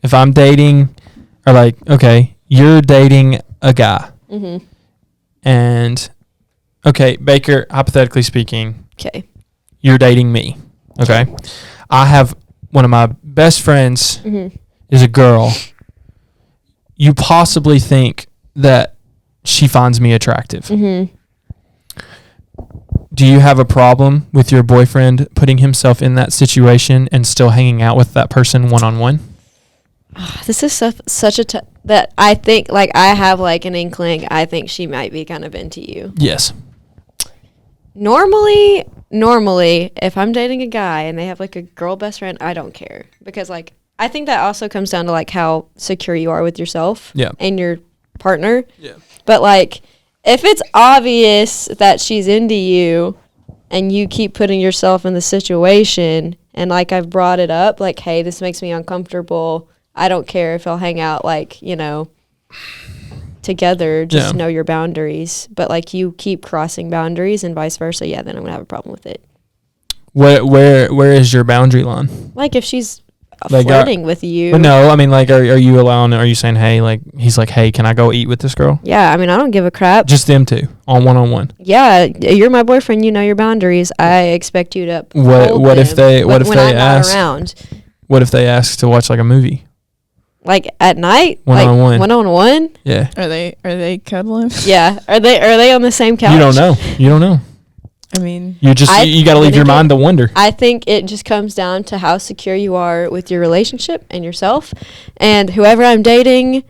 if I'm dating, or like, okay, you're dating a guy. Mm-hmm. And, okay, Baker, hypothetically speaking. Okay. You're dating me. Okay. I have one of my best friends is a girl. You possibly think that she finds me attractive. Mm-hmm. Do you have a problem with your boyfriend putting himself in that situation and still hanging out with that person one-on-one? This is such a that I think, like, I have, like, an inkling. I think she might be kind of into you. Yes. Normally, if I'm dating a guy and they have, like, a girl best friend, I don't care. Because, like, I think that also comes down to, like, how secure you are with yourself and your partner. Yeah. But, like, if it's obvious that she's into you and you keep putting yourself in the situation, and, like, I've brought it up, like, hey, this makes me uncomfortable. I don't care if I'll hang out, like, you know, together. Just know your boundaries. But, like, you keep crossing boundaries and vice versa, then I'm going to have a problem with it. Where is your boundary line? Like, if she's like flirting with you. But no, I mean, like, are you allowing, are you saying, hey, like, he's like, hey, can I go eat with this girl? Yeah, I mean, I don't give a crap. Just them two, on one-on-one. Yeah, you're my boyfriend, you know your boundaries. I expect you to What if they ask? Around. What if they ask to watch, like, a movie? Like, at night? One-on-one. Like, one-on-one? Yeah. Are they cuddling? Yeah. Are they on the same couch? You don't know. I mean, you got to leave your mind to wonder. I think it just comes down to how secure you are with your relationship and yourself. And whoever I'm dating,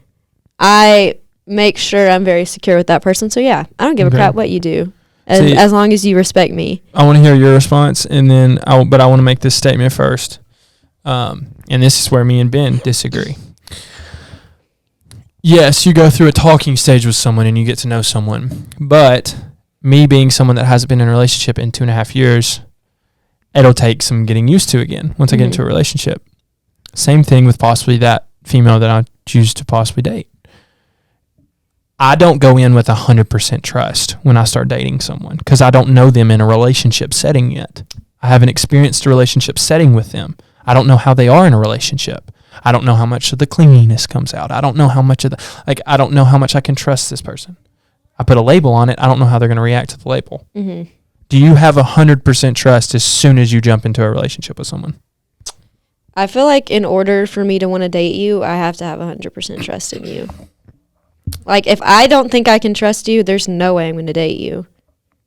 I make sure I'm very secure with that person. So, yeah, I don't give a crap what you do, as long as you respect me. I want to hear your response, and then I want to make this statement first. And this is where me and Ben disagree. Yes, you go through a talking stage with someone and you get to know someone. But me being someone that hasn't been in a relationship in 2.5 years, it'll take some getting used to again once I get into a relationship. Same thing with possibly that female that I choose to possibly date. I don't go in with 100% trust when I start dating someone because I don't know them in a relationship setting yet. I haven't experienced a relationship setting with them. I don't know how they are in a relationship. I don't know how much of the clinginess comes out. I don't know how much of I don't know how much I can trust this person. I put a label on it. I don't know how they're going to react to the label. Mm-hmm. Do you have 100% trust as soon as you jump into a relationship with someone? I feel like in order for me to want to date you, I have to have 100% trust in you. Like, if I don't think I can trust you, there's no way I'm going to date you,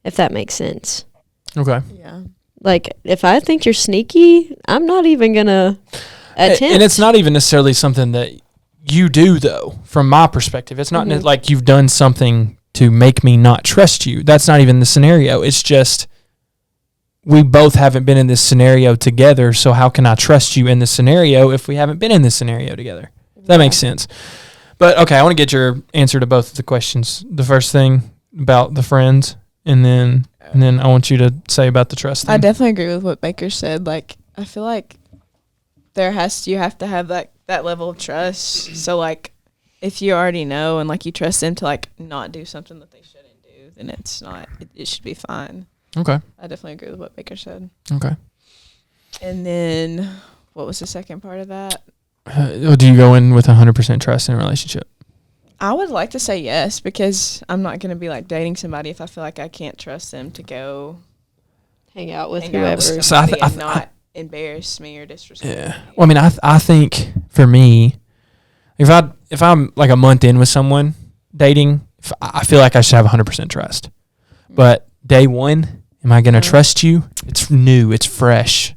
if that makes sense. Okay. Yeah. Like, if I think you're sneaky, I'm not even going to attempt. And it's not even necessarily something that you do, though, from my perspective. It's not like you've done something to make me not trust you. That's not even the scenario. It's just we both haven't been in this scenario together, so how can I trust you in this scenario if we haven't been in this scenario together? That makes sense. But, okay, I want to get your answer to both of the questions. The first thing about the friends, and then I want you to say about the trust thing. I definitely agree with what Baker said. Like, I feel like you have to have that level of trust. So, like, if you already know and, like, you trust them to, like, not do something that they shouldn't do, then it should be fine. Okay. I definitely agree with what Baker said. Okay. And then what was the second part of that? Do you go in with 100% trust in a relationship? I would like to say yes, because I'm not going to be, like, dating somebody if I feel like I can't trust them to go hang out with whoever. So and not embarrass me or disrespect me. Well, I mean, I think for me, if I'm like a month in with someone dating, I feel like I should have 100% trust. But day one, am I going to trust you? It's new. It's fresh.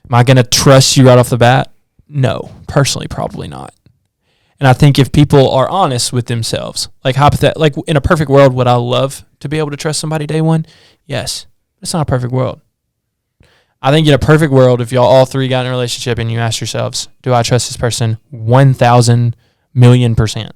Am I going to trust you right off the bat? No. Personally, probably not. And I think if people are honest with themselves, like in a perfect world, would I love to be able to trust somebody day one? Yes. But it's not a perfect world. I think in a perfect world, if y'all all three got in a relationship and you ask yourselves, do I trust this person 1,000 million%?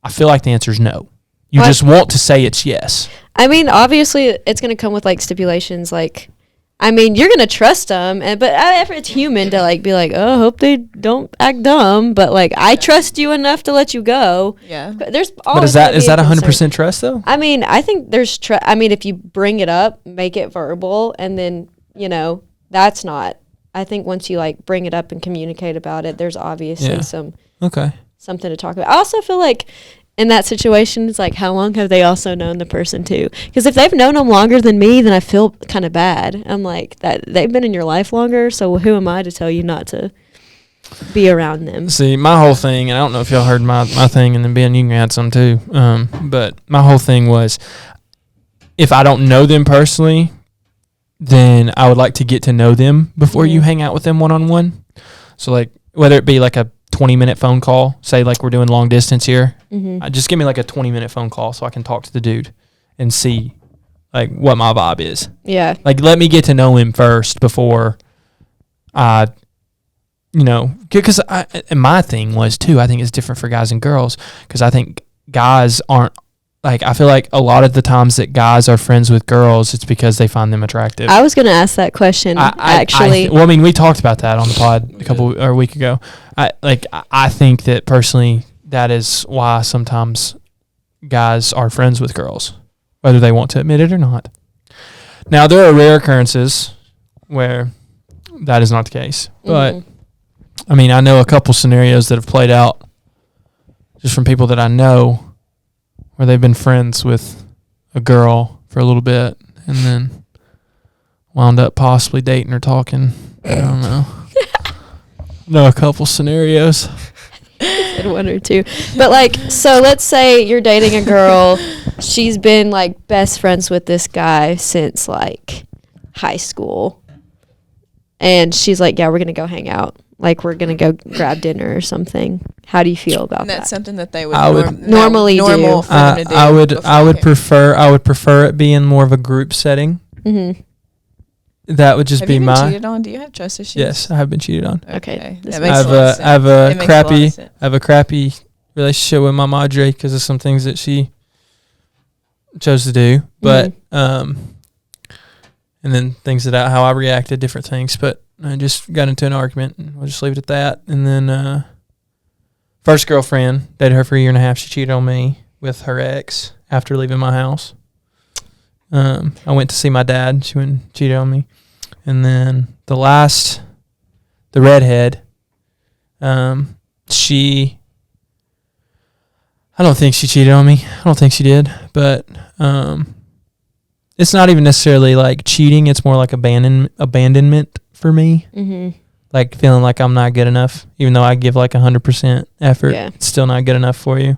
I feel like the answer is no. You just want to say it's yes. I mean, obviously, it's going to come with, like, stipulations. Like, I mean, you're going to trust them, but it's human to, like, be like, oh, I hope they don't act dumb. But, like, I trust you enough to let you go. Yeah. But is that 100% trust, though? I mean, I think there's trust. I mean, if you bring it up, make it verbal, and then, you know, that's not I think once you like bring it up and communicate about it, there's obviously something to talk about. I also feel like in that situation, it's like, how long have they also known the person too? Because if they've known them longer than me, then I feel kind of bad. I'm like, that they've been in your life longer, so who am I to tell you not to be around them? See, my whole thing, and I don't know if y'all heard my thing, and then Ben, you can add some too, but my whole thing was, if I don't know them personally, then I would like to get to know them before you hang out with them one-on-one. So, like, whether it be like a 20-minute phone call, say like we're doing long distance here, just give me like a 20-minute phone call so I can talk to the dude and see like what my vibe is. Yeah. Like, let me get to know him first before I, because and my thing was too, I think it's different for guys and girls, because I think guys aren't, like, I feel like a lot of the times that guys are friends with girls, it's because they find them attractive. I was going to ask that question, actually. Well, I mean, we talked about that on the pod a week ago. I think that personally, that is why sometimes guys are friends with girls, whether they want to admit it or not. Now, there are rare occurrences where that is not the case. But, I mean, I know a couple scenarios that have played out just from people that I know, where they've been friends with a girl for a little bit and then wound up possibly dating or talking. I don't know. Know a couple scenarios. Said one or two. But, like, so let's say you're dating a girl. She's been, like, best friends with this guy since, like, high school. And she's like, yeah, we're going to go hang out. Like, we're going to go grab dinner or something. How do you feel about that? And that's something that they would normally do. For them to do I would prefer it being more of a group setting. Mm-hmm. That would just have be you been my. Cheated on? Do you have trust issues? Yes, I have been cheated on. Okay. I have a crappy relationship with my madre because of some things that she chose to do, but and then things that how I reacted, different things, but I just got into an argument, and we'll just leave it at that. And then first girlfriend, dated her for a year and a half. She cheated on me with her ex after leaving my house. I went to see my dad. She went and cheated on me. And then the redhead, I don't think she cheated on me. I don't think she did. But it's not even necessarily like cheating. It's more like abandonment for me. Mm-hmm. Like feeling like I'm not good enough, even though I give like 100% effort. Yeah. It's still not good enough for you.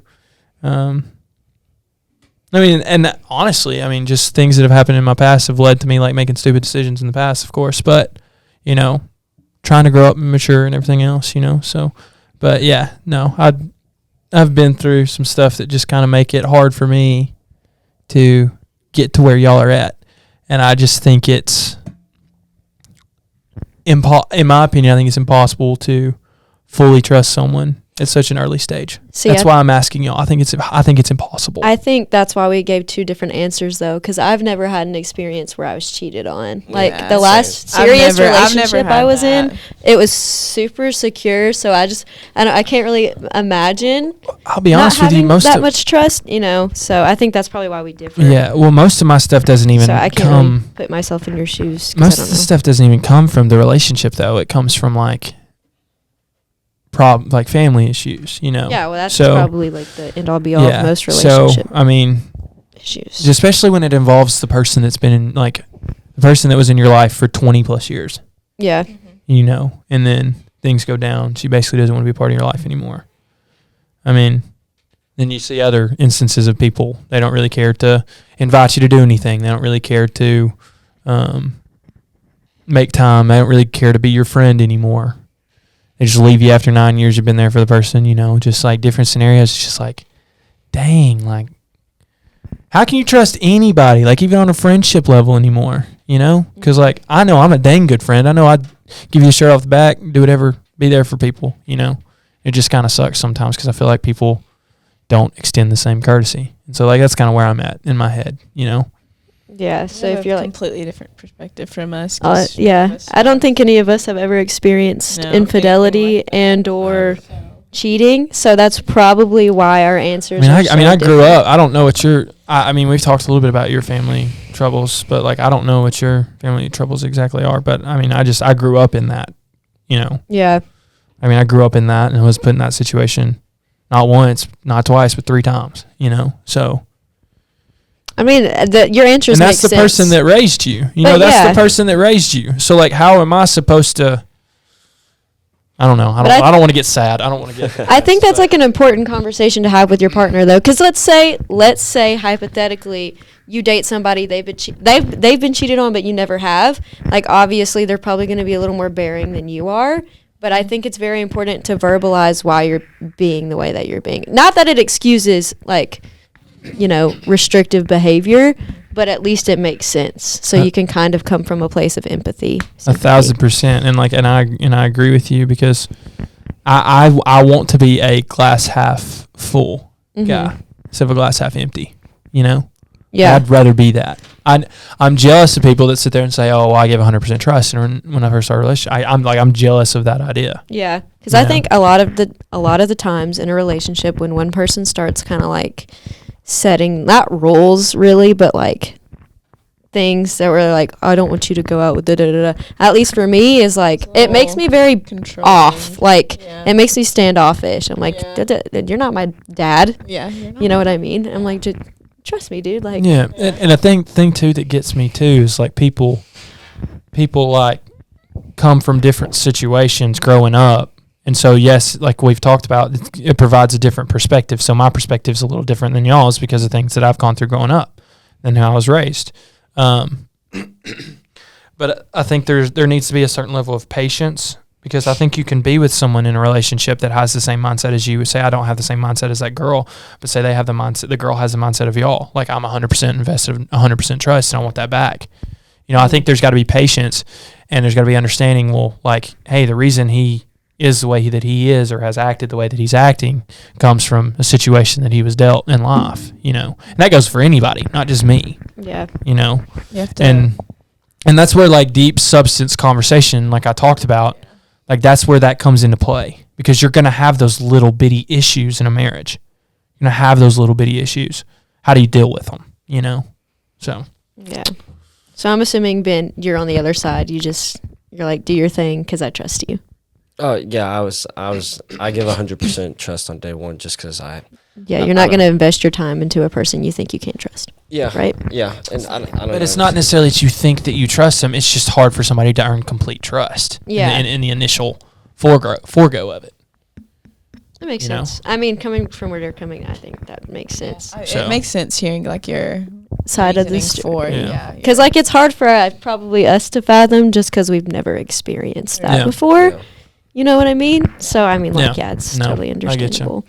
I mean, and honestly, I mean, just things that have happened in my past have led to me like making stupid decisions in the past, of course. But, trying to grow up and mature and everything else, So, but yeah, no, I've been through some stuff that just kind of make it hard for me to get to where y'all are at. And I just think it's, in my opinion, I think it's impossible to fully trust someone at such an early stage. That's why I'm asking y'all. I think it's impossible. I think that's why we gave two different answers, though, because I've never had an experience where I was cheated on. Like, the last serious relationship I was in, it was super secure, so I can't really imagine I'll be honest with you, that much trust, so I think that's probably why we differ. Yeah, well, most of my stuff doesn't even I can't really put myself in your shoes. Most of the stuff doesn't even come from the relationship, though. It comes from, like family issues, Yeah, well, that's probably like the end all be all of most relationships. So, I mean, issues. Especially when it involves the person that's been in, like, the person that was in your life for 20 plus years. Yeah. And then things go down. She basically doesn't want to be a part of your life anymore. I mean, then you see other instances of people, they don't really care to invite you to do anything. They don't really care to make time. They don't really care to be your friend anymore. They just leave you after 9 years you've been there for the person, just like different scenarios. It's just like, dang, like, how can you trust anybody, like even on a friendship level anymore, Because, like, I know I'm a dang good friend. I know I'd give you a shirt off the back, do whatever, be there for people, It just kind of sucks sometimes because I feel like people don't extend the same courtesy. And so, like, that's kind of where I'm at in my head, Yeah, so if you're like completely different perspective from us. I don't think any of us have ever experienced infidelity and or cheating. So that's probably why our answers are so I grew different. up. I don't know what your. I mean, we've talked a little bit about your family troubles, but like I don't know what your family troubles exactly are. But I mean, I grew up in that. You know. Yeah. I mean, I grew up in that and was put in that situation, not once, not twice, but 3 times. You know, so. I mean, your answers And make that's the sense. person that raised you. You know, that's the person that raised you. So like, how am I supposed to? I don't know. I don't want to get sad. I don't want to get. I think that's like an important conversation to have with your partner, though, because let's say hypothetically you date somebody they've been cheated on, but you never have. Like obviously they're probably going to be a little more bearing than you are. But I think it's very important to verbalize why you're being the way that you're being. Not that it excuses like, you know, restrictive behavior, but at least it makes sense. So you can kind of come from a place of empathy. 1,000%. And like, and I agree with you because I want to be a glass half full guy instead of a glass half empty, you know? Yeah. I'd rather be that. I'm jealous of people that sit there and say, "Oh, well, I give 100% trust." And when I first started a relationship, I'm jealous of that idea. Yeah, because I think a lot of the times in a relationship when one person starts kind of like setting not rules really, but like things that were like, I don't want you to go out with da-da-da-da. At least for me, is like it makes me very off. Like it makes me standoffish. I'm like, you're not my dad. Yeah, you know what I mean? I'm like, just trust me, dude. Like and a thing too that gets me too is like people like come from different situations growing up, and so yes, like we've talked about, it provides a different perspective. So my perspective is a little different than y'all's because of things that I've gone through growing up and how I was raised. But I think there needs to be a certain level of patience, because I think you can be with someone in a relationship that has the same mindset as you. Say I don't have the same mindset as that girl, but say they have the mindset, the girl has the mindset of y'all. Like I'm 100% invested, 100% trust, and I want that back. You know, I think there's got to be patience, and there's got to be understanding. Well, like, hey, the reason he is the way that he is or has acted the way that he's acting comes from a situation that he was dealt in life, you know. And that goes for anybody, not just me. Yeah. You know. You have to And that's where like deep substance conversation, like I talked about, like that's where that comes into play, because you're going to have those little bitty issues in a marriage. You're going to have those little bitty issues. How do you deal with them, you know? So. Yeah. So I'm assuming, Ben, you're on the other side. You're like, do your thing because I trust you. Oh yeah, I give 100% trust on day one just because Yeah, you're not going to invest your time into a person you think you can't trust. Yeah. Right? Yeah, and I don't know. But it's not necessarily that you think that you trust them. It's just hard for somebody to earn complete trust. Yeah. In the initial forego of it. That makes You know? sense. I mean, coming from where they're coming, I think that makes sense. So- It makes sense hearing like your Side of the reasonings story. for Yeah. Because like it's hard for probably us to fathom just because we've never experienced that Yeah. before. Yeah. You know what I mean? So I mean, like, Yeah. it's No, totally I get you. understandable.